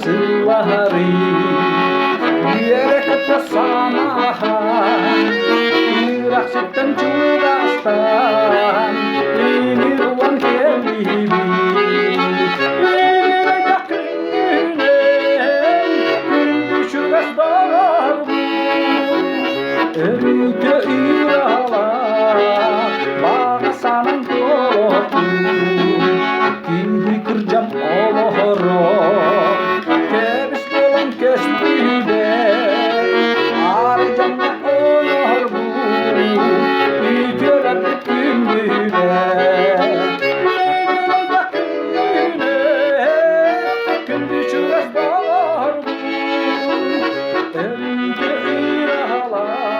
sılari Yerek pesanahan Irak sitten cugastan Ini ruang kelibi Erite irala Bagasanan kotu Kini kerjam olohoro Kebis dalam kesbide Arjamnya olorbu Ijarat dikindire Kendi curas barbu Erite irala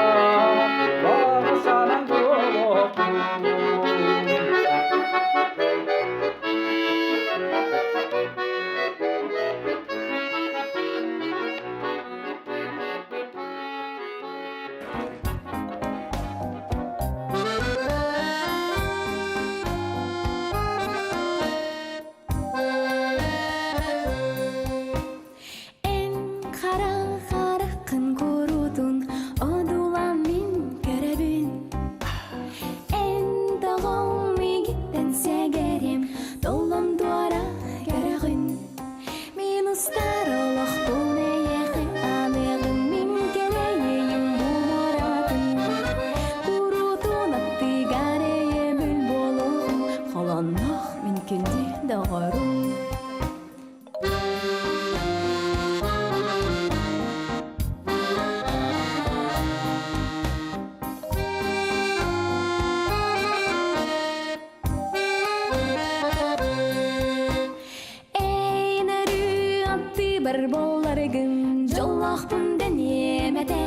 Barbollargın jollaqpın denemete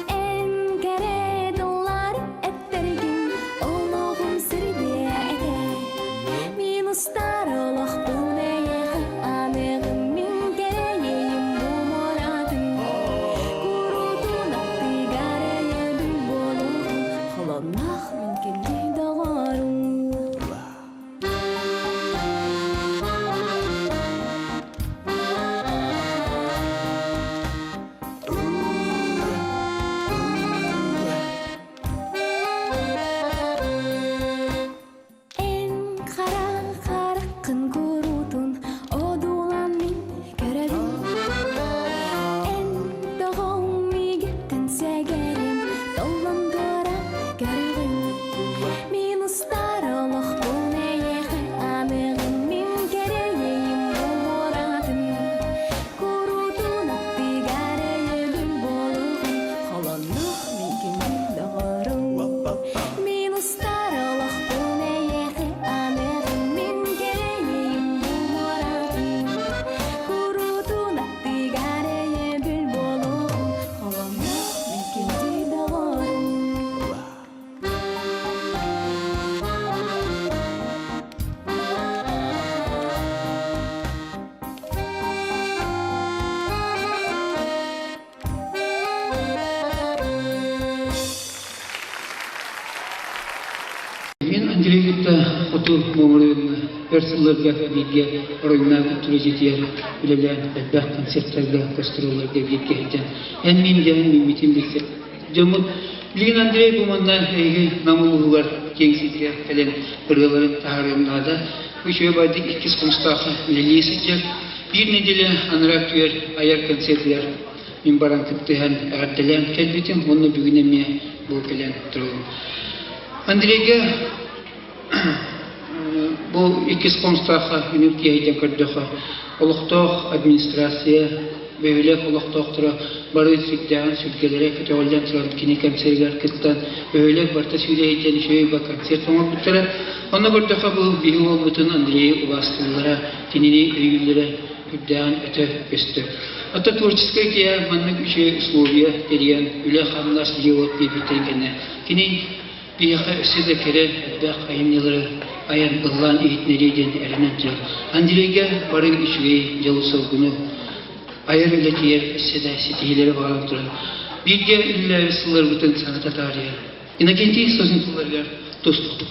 En kere dollar ettergin Oğluğum sirde ete Min ustar olaqpın eyeği Anığım min kereyeyim bu moradın Kurutun aktı gareye bül boluğum Xolonaq min kendi dağarım Андрейгитта оту момырыгына персыларга биге оройна турежитер билелен бәдбәк концерттерге гастролларга биге итен. Эн мен митим десе. Жомут билген Андрей буманда эги намулулар кеңсизге келен биргаларын таарымнада үшө бады 2 кунстаха билелесиже бир неделе анрак түйер аяр концертлер мен баран кыттыган артелен келбитим оны бүгүнеме бу келен турум. Андрейге bu iki konstaha ünitiyede kırdığı oluktoq administrasiya böyle oluktoqtura barı sikten sülkelere kötüoldan turan kini konserler kıttan böyle barta süreyinden şöyle bir konser tamam bittiler. Onu kırdığı bu bihi olmutun Andrei Uvastıllara kinini öğüllere güdden öte göstü. Hatta tворческая идея manlık bir şey условия diyen üle hamlas diyot bir bitirgene kini Biyaqa üsede kere da kayınyaları ayan ıllan eğitneriyden erenence. Andreyge barın işüge yalı savgunu ayar ile diğer üsede sitihileri bağlantıra. Bilge ünlü sılır bütün sanata tarihi. İnagenti sözüntülerler dostluk.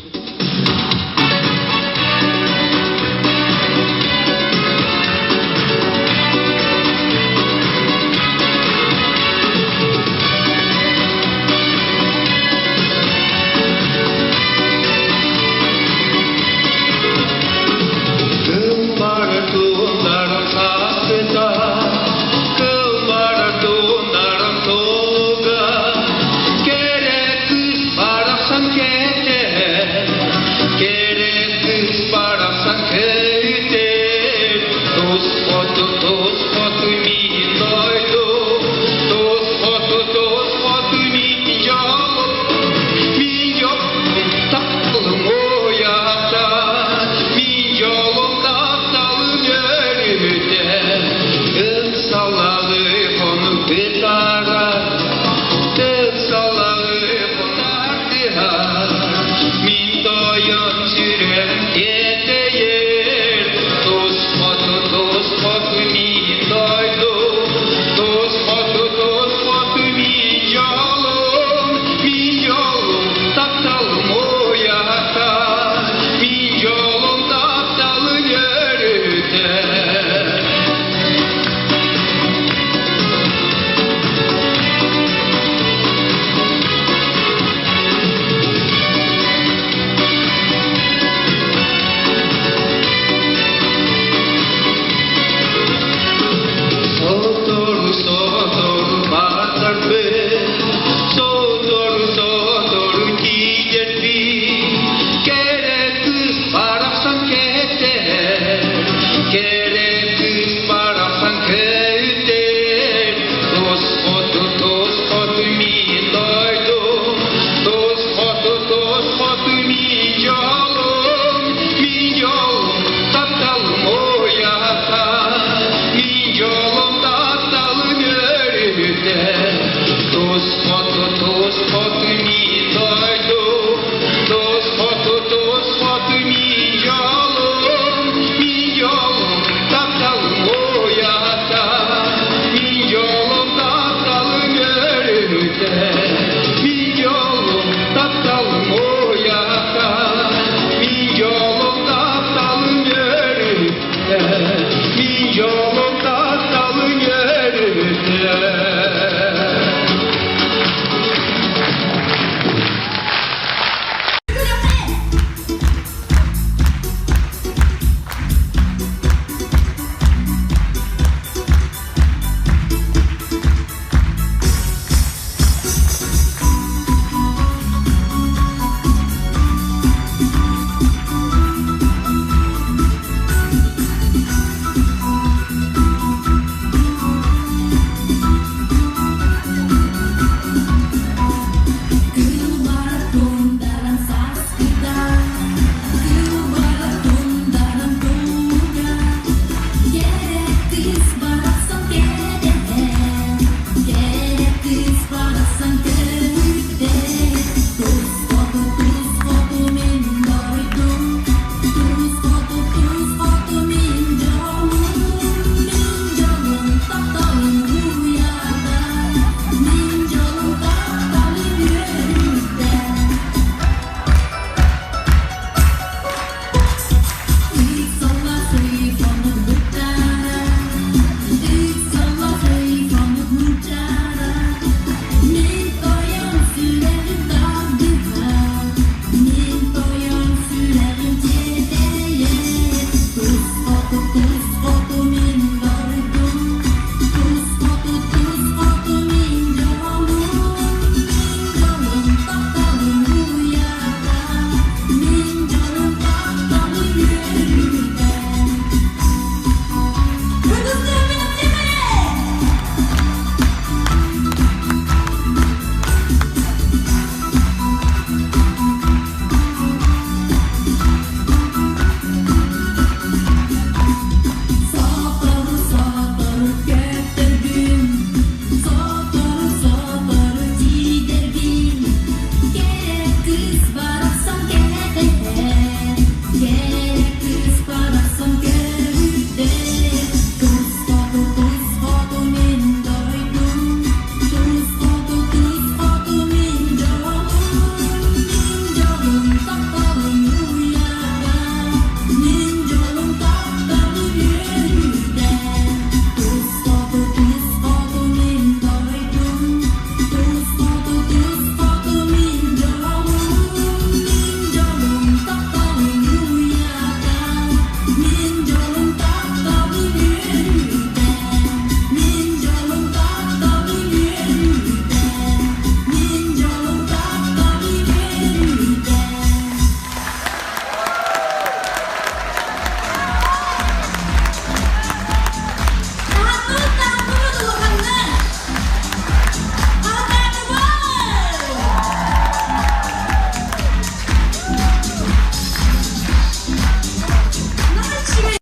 This